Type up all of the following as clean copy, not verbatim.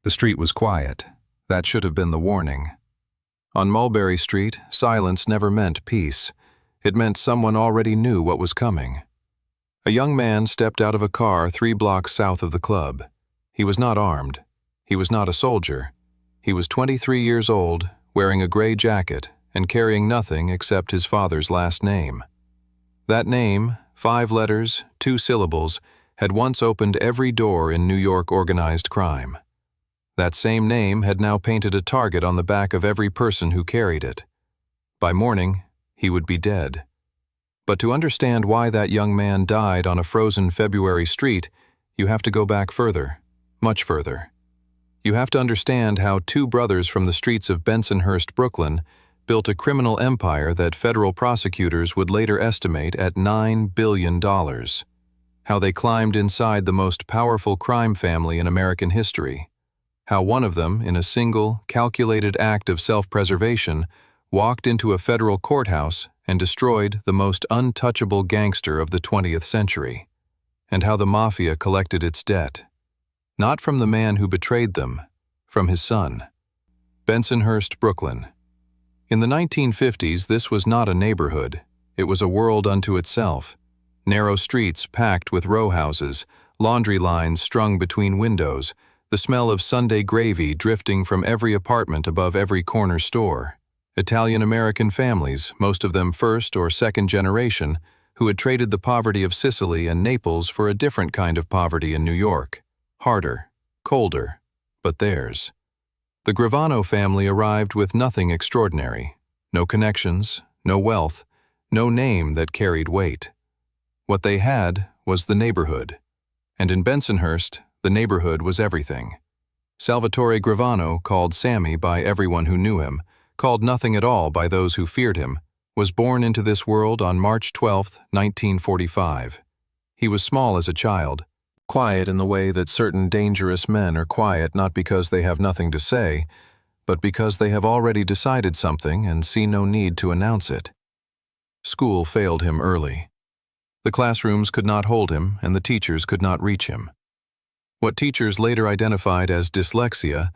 The street was quiet. That should have been the warning. On Mulberry Street, silence never meant peace. It meant someone already knew what was coming. A young man stepped out of a car 3 blocks south of the club. He was not armed. He was not a soldier. He was 23 years old, wearing a gray jacket, and carrying nothing except his father's last name. That name, 5 letters, 2 syllables, had once opened every door in New York organized crime. That same name had now painted a target on the back of every person who carried it. By morning, he would be dead. But to understand why that young man died on a frozen February street, you have to go back further, much further. You have to understand how 2 brothers from the streets of Bensonhurst, Brooklyn, built a criminal empire that federal prosecutors would later estimate at $9 billion. How they climbed inside the most powerful crime family in American history. How one of them, in a single, calculated act of self-preservation, walked into a federal courthouse and destroyed the most untouchable gangster of the 20th century. And how the Mafia collected its debt. Not from the man who betrayed them, from his son. Bensonhurst, Brooklyn. In the 1950s, this was not a neighborhood. It was a world unto itself. Narrow streets packed with row houses, laundry lines strung between windows, the smell of Sunday gravy drifting from every apartment above every corner store. Italian-American families, most of them first or second generation, who had traded the poverty of Sicily and Naples for a different kind of poverty in New York. Harder, colder, but theirs. The Gravano family arrived with nothing extraordinary. No connections, no wealth, no name that carried weight. What they had was the neighborhood. And in Bensonhurst, the neighborhood was everything. Salvatore Gravano, called Sammy by everyone who knew him, called nothing at all by those who feared him, was born into this world on March 12, 1945. He was small as a child, quiet in the way that certain dangerous men are quiet not because they have nothing to say, but because they have already decided something and see no need to announce it. School failed him early. The classrooms could not hold him, and the teachers could not reach him. What teachers later identified as dyslexia,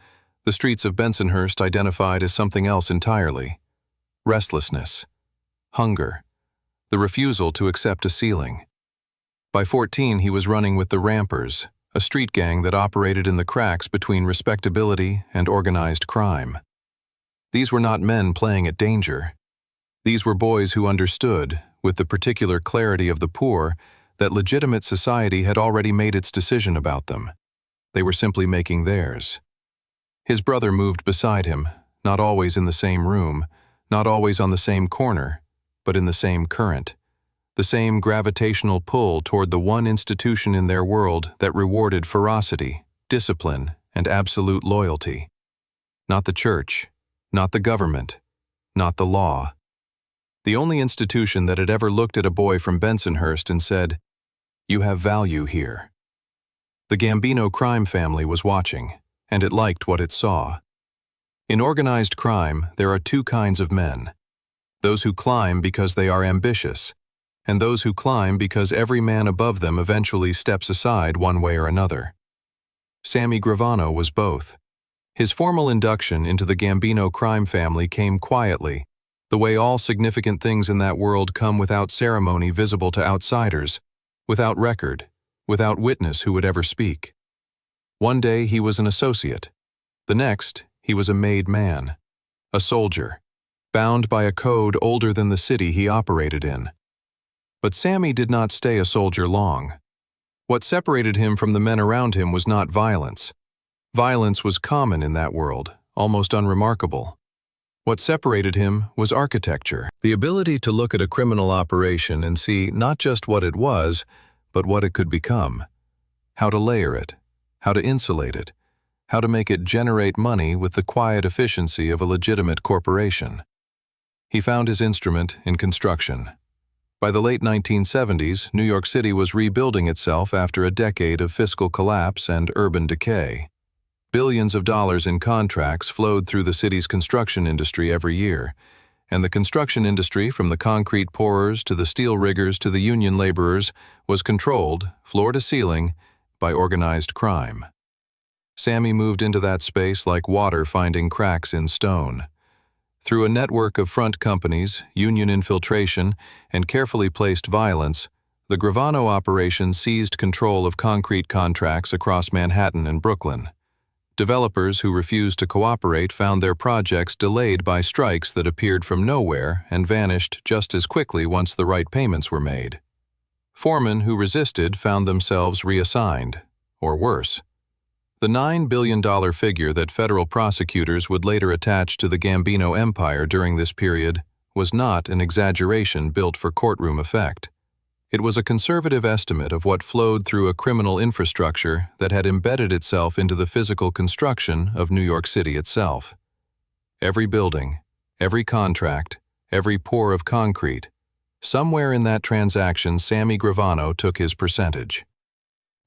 the streets of Bensonhurst identified as something else entirely. Restlessness, hunger, the refusal to accept a ceiling. By 14, he was running with the Rampers, a street gang that operated in the cracks between respectability and organized crime. These were not men playing at danger. These were boys who understood, with the particular clarity of the poor, that legitimate society had already made its decision about them. They were simply making theirs. His brother moved beside him, not always in the same room, not always on the same corner, but in the same current, the same gravitational pull toward the one institution in their world that rewarded ferocity, discipline, and absolute loyalty. Not the church, not the government, not the law. The only institution that had ever looked at a boy from Bensonhurst and said, "You have value here." The Gambino crime family was watching, and it liked what it saw. In organized crime, there are 2 kinds of men. Those who climb because they are ambitious, and those who climb because every man above them eventually steps aside one way or another. Sammy Gravano was both. His formal induction into the Gambino crime family came quietly, the way all significant things in that world come without ceremony visible to outsiders, without record, without witness who would ever speak. One day he was an associate. The next, he was a made man, a soldier, bound by a code older than the city he operated in. But Sammy did not stay a soldier long. What separated him from the men around him was not violence. Violence was common in that world, almost unremarkable. What separated him was architecture, the ability to look at a criminal operation and see not just what it was, but what it could become. How to layer it, how to insulate it, how to make it generate money with the quiet efficiency of a legitimate corporation. He found his instrument in construction. By the late 1970s, New York City was rebuilding itself after a decade of fiscal collapse and urban decay. Billions of dollars in contracts flowed through the city's construction industry every year, and the construction industry, from the concrete pourers to the steel riggers to the union laborers, was controlled, floor to ceiling, by organized crime. Sammy moved into that space like water finding cracks in stone. Through a network of front companies, union infiltration, and carefully placed violence, the Gravano operation seized control of concrete contracts across Manhattan and Brooklyn. Developers who refused to cooperate found their projects delayed by strikes that appeared from nowhere and vanished just as quickly once the right payments were made. Foremen who resisted found themselves reassigned, or worse. The $9 billion figure that federal prosecutors would later attach to the Gambino empire during this period was not an exaggeration built for courtroom effect. It was a conservative estimate of what flowed through a criminal infrastructure that had embedded itself into the physical construction of New York City itself. Every building, every contract, every pour of concrete, somewhere in that transaction Sammy Gravano took his percentage.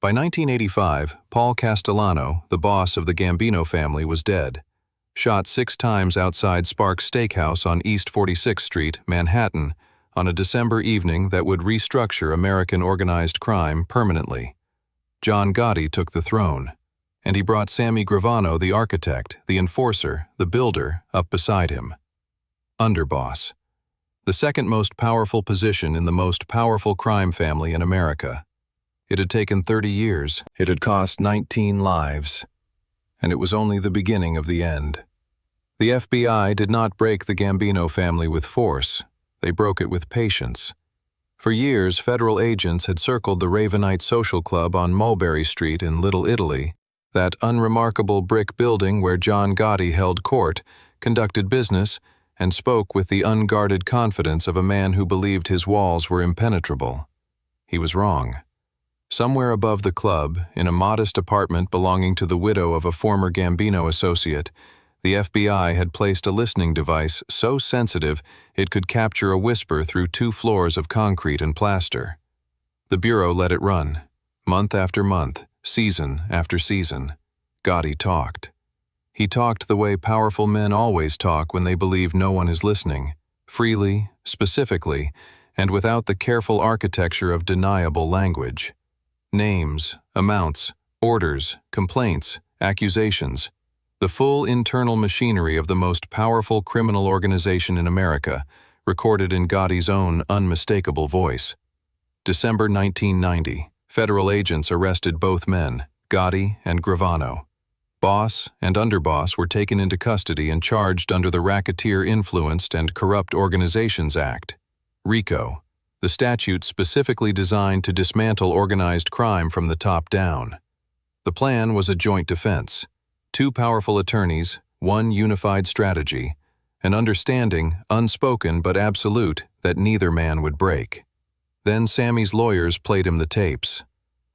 By 1985, Paul Castellano, the boss of the Gambino family, was dead, shot 6 times outside Sparks Steakhouse on East 46th Street, Manhattan, on a December evening that would restructure American organized crime permanently. John Gotti took the throne, and he brought Sammy Gravano, the architect, the enforcer, the builder, up beside him. Underboss. The second most powerful position in the most powerful crime family in America. It had taken 30 years, it had cost 19 lives, and it was only the beginning of the end. The FBI did not break the Gambino family with force. They broke it with patience. For years, federal agents had circled the Ravenite Social Club on Mulberry Street in Little Italy, that unremarkable brick building where John Gotti held court, conducted business, and spoke with the unguarded confidence of a man who believed his walls were impenetrable. He was wrong. Somewhere above the club, in a modest apartment belonging to the widow of a former Gambino associate, the FBI had placed a listening device so sensitive it could capture a whisper through 2 floors of concrete and plaster. The Bureau let it run. Month after month, season after season, Gotti talked. He talked the way powerful men always talk when they believe no one is listening, freely, specifically, and without the careful architecture of deniable language. Names, amounts, orders, complaints, accusations. The full internal machinery of the most powerful criminal organization in America, recorded in Gotti's own unmistakable voice. December 1990, federal agents arrested both men, Gotti and Gravano. Boss and underboss were taken into custody and charged under the Racketeer-Influenced and Corrupt Organizations Act, RICO, the statute specifically designed to dismantle organized crime from the top down. The plan was a joint defense. 2 powerful attorneys, 1 unified strategy, an understanding, unspoken but absolute, that neither man would break. Then Sammy's lawyers played him the tapes.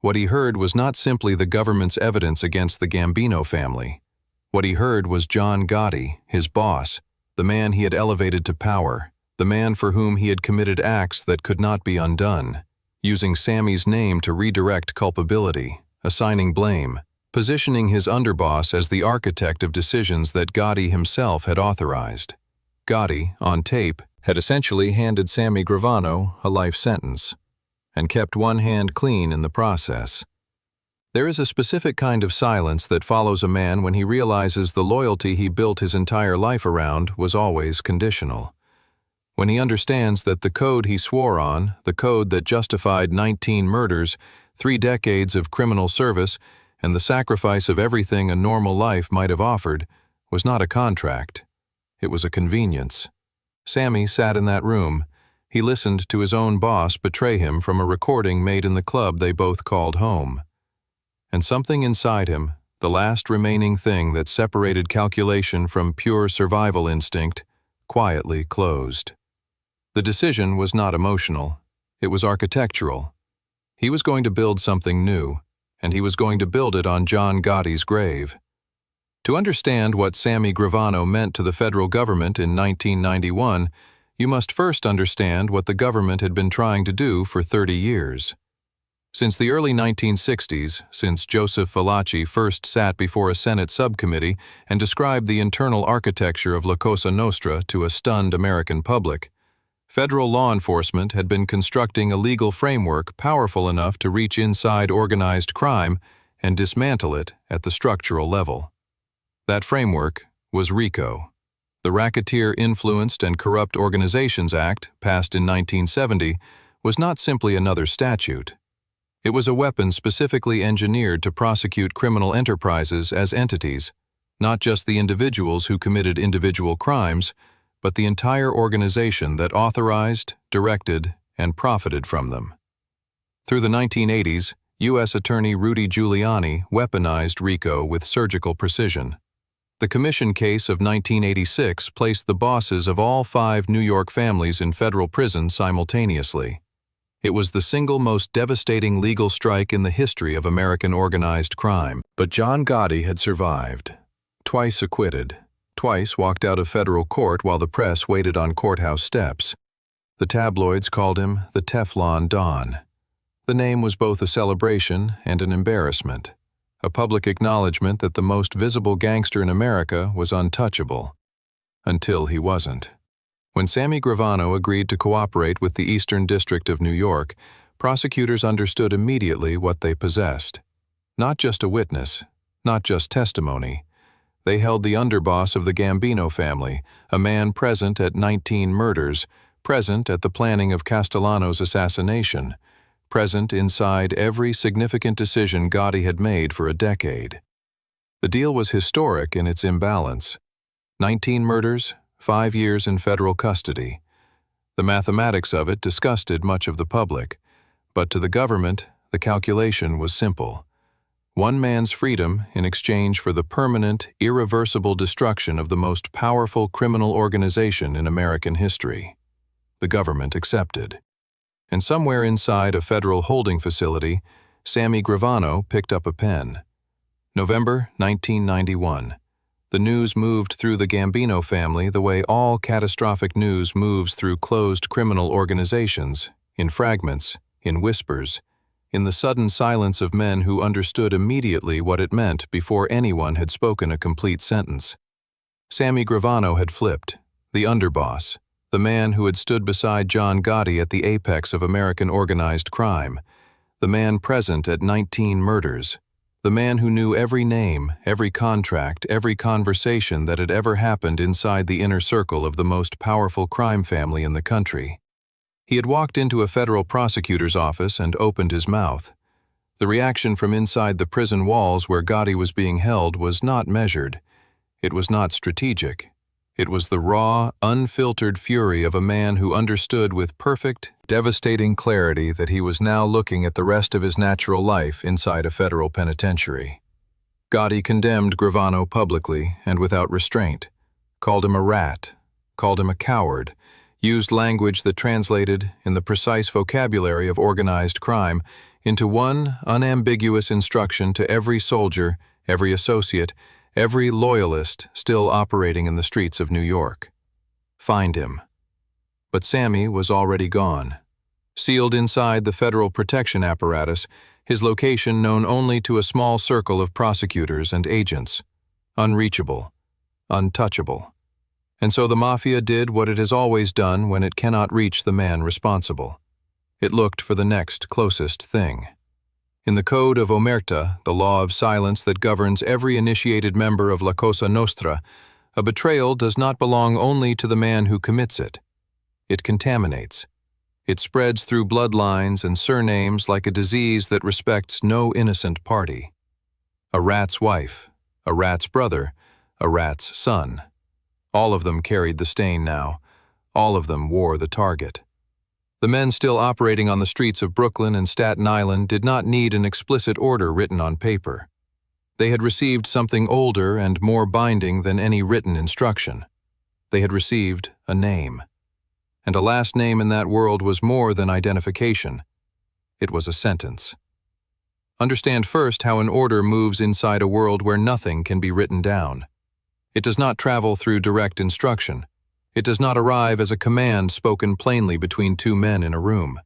What he heard was not simply the government's evidence against the Gambino family. What he heard was John Gotti, his boss, the man he had elevated to power, the man for whom he had committed acts that could not be undone, using Sammy's name to redirect culpability, assigning blame, positioning his underboss as the architect of decisions that Gotti himself had authorized. Gotti, on tape, had essentially handed Sammy Gravano a life sentence, and kept one hand clean in the process. There is a specific kind of silence that follows a man when he realizes the loyalty he built his entire life around was always conditional. When he understands that the code he swore on, the code that justified 19 murders, 3 decades of criminal service, and the sacrifice of everything a normal life might have offered, was not a contract. It was a convenience. Sammy sat in that room. He listened to his own boss betray him from a recording made in the club they both called home. And something inside him, the last remaining thing that separated calculation from pure survival instinct, quietly closed. The decision was not emotional. It was architectural. He was going to build something new, and he was going to build it on John Gotti's grave. To understand what Sammy Gravano meant to the federal government in 1991, you must first understand what the government had been trying to do for 30 years. Since the early 1960s, since Joseph Valachi first sat before a Senate subcommittee and described the internal architecture of La Cosa Nostra to a stunned American public, federal law enforcement had been constructing a legal framework powerful enough to reach inside organized crime and dismantle it at the structural level. That framework was RICO. The Racketeer Influenced and Corrupt Organizations Act, passed in 1970, was not simply another statute. It was a weapon specifically engineered to prosecute criminal enterprises as entities, not just the individuals who committed individual crimes, but the entire organization that authorized, directed, and profited from them. Through the 1980s, U.S. Attorney Rudy Giuliani weaponized RICO with surgical precision. The commission case of 1986 placed the bosses of all 5 New York families in federal prison simultaneously. It was the single most devastating legal strike in the history of American organized crime. But John Gotti had survived. Twice acquitted. Twice walked out of federal court while the press waited on courthouse steps. The tabloids called him the Teflon Don. The name was both a celebration and an embarrassment, a public acknowledgement that the most visible gangster in America was untouchable. Until he wasn't. When Sammy Gravano agreed to cooperate with the Eastern District of New York, prosecutors understood immediately what they possessed. Not just a witness, not just testimony. They held the underboss of the Gambino family, a man present at 19 murders, present at the planning of Castellano's assassination, present inside every significant decision Gotti had made for a decade. The deal was historic in its imbalance. 19 murders, 5 years in federal custody. The mathematics of it disgusted much of the public, but to the government, the calculation was simple. One man's freedom in exchange for the permanent, irreversible destruction of the most powerful criminal organization in American history. The government accepted. And somewhere inside a federal holding facility, Sammy Gravano picked up a pen. November 1991. The news moved through the Gambino family the way all catastrophic news moves through closed criminal organizations, in fragments, in whispers, in the sudden silence of men who understood immediately what it meant before anyone had spoken a complete sentence. Sammy Gravano had flipped, the underboss, the man who had stood beside John Gotti at the apex of American organized crime, the man present at 19 murders, the man who knew every name, every contract, every conversation that had ever happened inside the inner circle of the most powerful crime family in the country. He had walked into a federal prosecutor's office and opened his mouth. The reaction from inside the prison walls where Gotti was being held was not measured. It was not strategic. It was the raw, unfiltered fury of a man who understood with perfect, devastating clarity that he was now looking at the rest of his natural life inside a federal penitentiary. Gotti condemned Gravano publicly and without restraint, called him a rat, called him a coward, used language that translated, in the precise vocabulary of organized crime, into one unambiguous instruction to every soldier, every associate, every loyalist still operating in the streets of New York. Find him. But Sammy was already gone. Sealed inside the federal protection apparatus, his location known only to a small circle of prosecutors and agents. Unreachable. Untouchable. And so the Mafia did what it has always done when it cannot reach the man responsible. It looked for the next closest thing. In the Code of Omerta, the law of silence that governs every initiated member of La Cosa Nostra, a betrayal does not belong only to the man who commits it. It contaminates. It spreads through bloodlines and surnames like a disease that respects no innocent party. A rat's wife, a rat's brother, a rat's son. All of them carried the stain now. All of them wore the target. The men still operating on the streets of Brooklyn and Staten Island did not need an explicit order written on paper. They had received something older and more binding than any written instruction. They had received a name. And a last name in that world was more than identification. It was a sentence. Understand first how an order moves inside a world where nothing can be written down. It does not travel through direct instruction. It does not arrive as a command spoken plainly between two men in a room.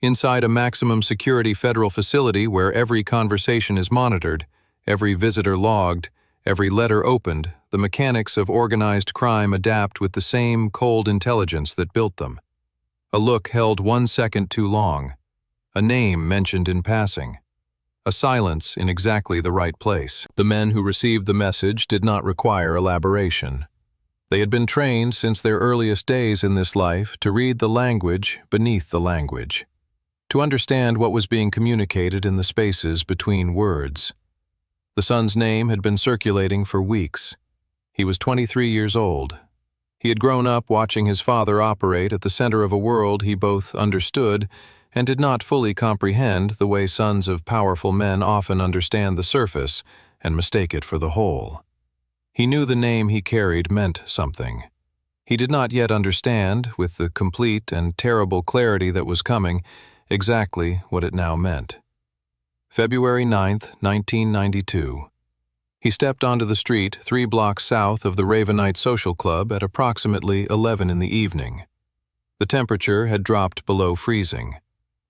Inside a maximum security federal facility where every conversation is monitored, every visitor logged, every letter opened, the mechanics of organized crime adapt with the same cold intelligence that built them. A look held 1 second too long. A name mentioned in passing. a silence in exactly the right place. The men who received the message did not require elaboration. They had been trained since their earliest days in this life to read the language beneath the language, to understand what was being communicated in the spaces between words. The son's name had been circulating for weeks. He was 23 years old. He had grown up watching his father operate at the center of a world he both understood and did not fully comprehend, the way sons of powerful men often understand the surface and mistake it for the whole. He knew the name he carried meant something. He did not yet understand, with the complete and terrible clarity that was coming, exactly what it now meant. February 9th, 1992. He stepped onto the street 3 blocks south of the Ravenite Social Club at approximately 11 in the evening. The temperature had dropped below freezing.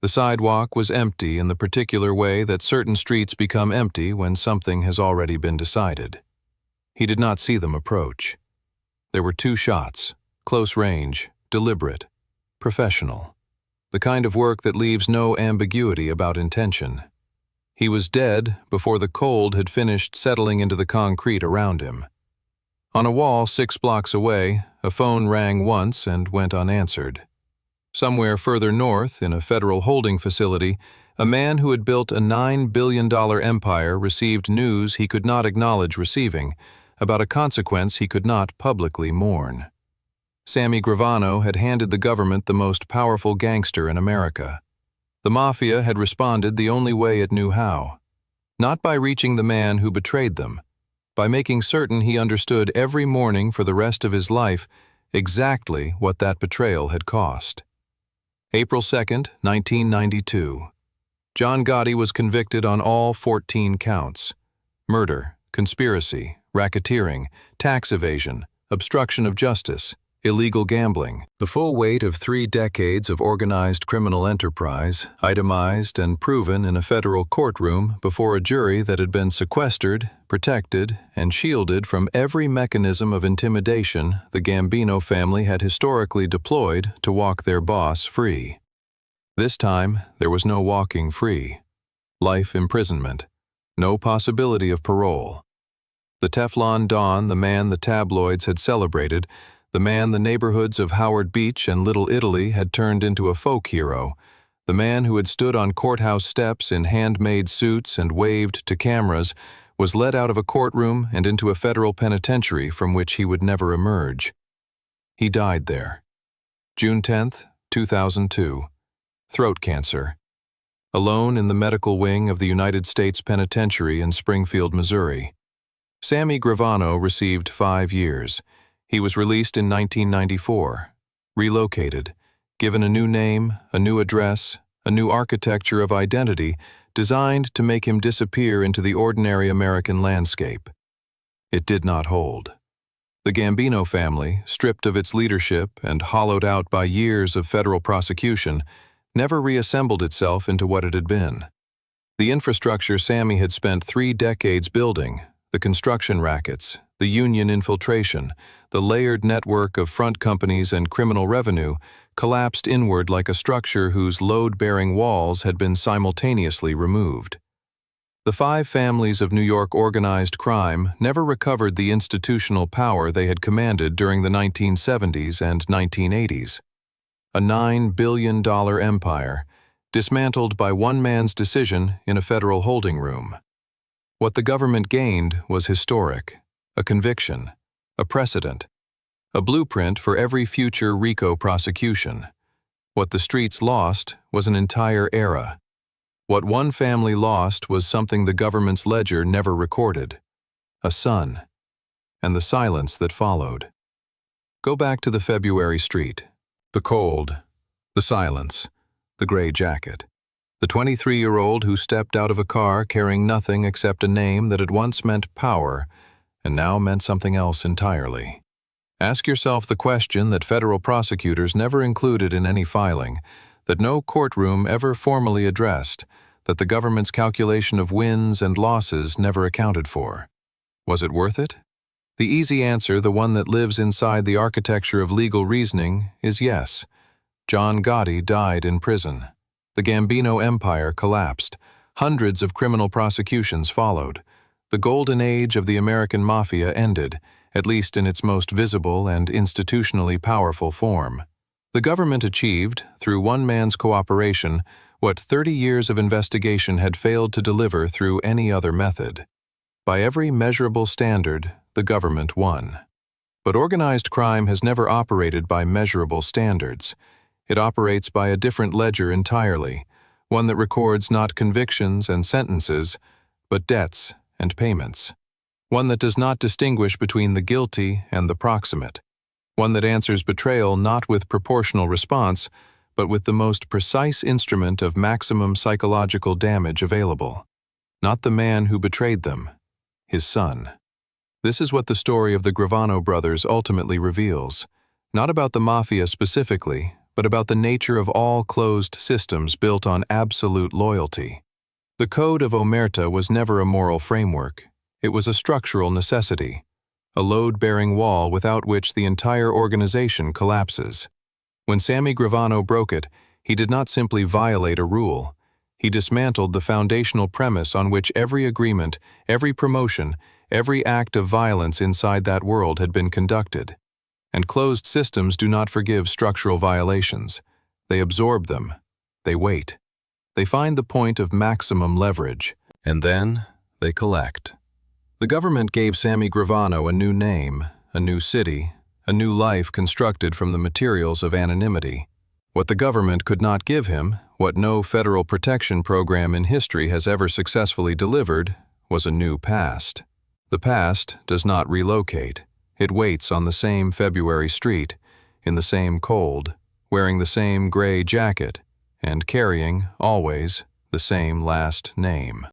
The sidewalk was empty in the particular way that certain streets become empty when something has already been decided. He did not see them approach. There were 2 shots, close range, deliberate, professional. The kind of work that leaves no ambiguity about intention. He was dead before the cold had finished settling into the concrete around him. On a wall 6 blocks away, a phone rang once and went unanswered. Somewhere further north, in a federal holding facility, a man who had built a $9 billion empire received news he could not acknowledge receiving, about a consequence he could not publicly mourn. Sammy Gravano had handed the government the most powerful gangster in America. The Mafia had responded the only way it knew how. Not by reaching the man who betrayed them, by making certain he understood every morning for the rest of his life exactly what that betrayal had cost. April 2nd, 1992. John Gotti was convicted on all 14 counts: murder, conspiracy, racketeering, tax evasion, obstruction of justice, illegal gambling. The full weight of 3 decades of organized criminal enterprise, itemized and proven in a federal courtroom before a jury that had been sequestered, protected, and shielded from every mechanism of intimidation the Gambino family had historically deployed to walk their boss free. This time, there was no walking free. Life imprisonment. No possibility of parole. The Teflon Don, the man the tabloids had celebrated, the man the neighborhoods of Howard Beach and Little Italy had turned into a folk hero, the man who had stood on courthouse steps in handmade suits and waved to cameras, was led out of a courtroom and into a federal penitentiary from which he would never emerge. He died there. June 10th, 2002. Throat cancer. Alone in the medical wing of the United States Penitentiary in Springfield, Missouri. Sammy Gravano received 5 years. He was released in 1994, relocated, given a new name, a new address, a new architecture of identity designed to make him disappear into the ordinary American landscape. It did not hold. The Gambino family, stripped of its leadership and hollowed out by years of federal prosecution, never reassembled itself into what it had been. The infrastructure Sammy had spent 3 decades building, the construction rackets, the union infiltration, the layered network of front companies and criminal revenue, collapsed inward like a structure whose load-bearing walls had been simultaneously removed. The 5 families of New York organized crime never recovered the institutional power they had commanded during the 1970s and 1980s. A $9 billion empire, dismantled by one man's decision in a federal holding room. What the government gained was historic, a conviction, a precedent, a blueprint for every future RICO prosecution. What the streets lost was an entire era. What one family lost was something the government's ledger never recorded: a son, and the silence that followed. Go back to the February street. The cold, the silence, the gray jacket. The 23-year-old who stepped out of a car carrying nothing except a name that had once meant power and now meant something else entirely. Ask yourself the question that federal prosecutors never included in any filing, that no courtroom ever formally addressed, that the government's calculation of wins and losses never accounted for. Was it worth it? The easy answer, the one that lives inside the architecture of legal reasoning, is yes. John Gotti died in prison. The Gambino empire collapsed. Hundreds of criminal prosecutions followed. The golden age of the American Mafia ended, at least in its most visible and institutionally powerful form. The government achieved, through one man's cooperation, what 30 years of investigation had failed to deliver through any other method. By every measurable standard, the government won. But organized crime has never operated by measurable standards. It operates by a different ledger entirely, one that records not convictions and sentences, but debts and payments. One that does not distinguish between the guilty and the proximate. One that answers betrayal not with proportional response, but with the most precise instrument of maximum psychological damage available. Not the man who betrayed them, his son. This is what the story of the Gravano brothers ultimately reveals, not about the mafia specifically, but about the nature of all closed systems built on absolute loyalty. The Code of Omerta was never a moral framework. It was a structural necessity, a load-bearing wall without which the entire organization collapses. When Sammy Gravano broke it, he did not simply violate a rule. He dismantled the foundational premise on which every agreement, every promotion, every act of violence inside that world had been conducted. And closed systems do not forgive structural violations. They absorb them. They wait. They find the point of maximum leverage. And then they collect. The government gave Sammy Gravano a new name, a new city, a new life constructed from the materials of anonymity. What the government could not give him, what no federal protection program in history has ever successfully delivered, was a new past. The past does not relocate. It waits on the same February street, in the same cold, wearing the same gray jacket, and carrying, always, the same last name.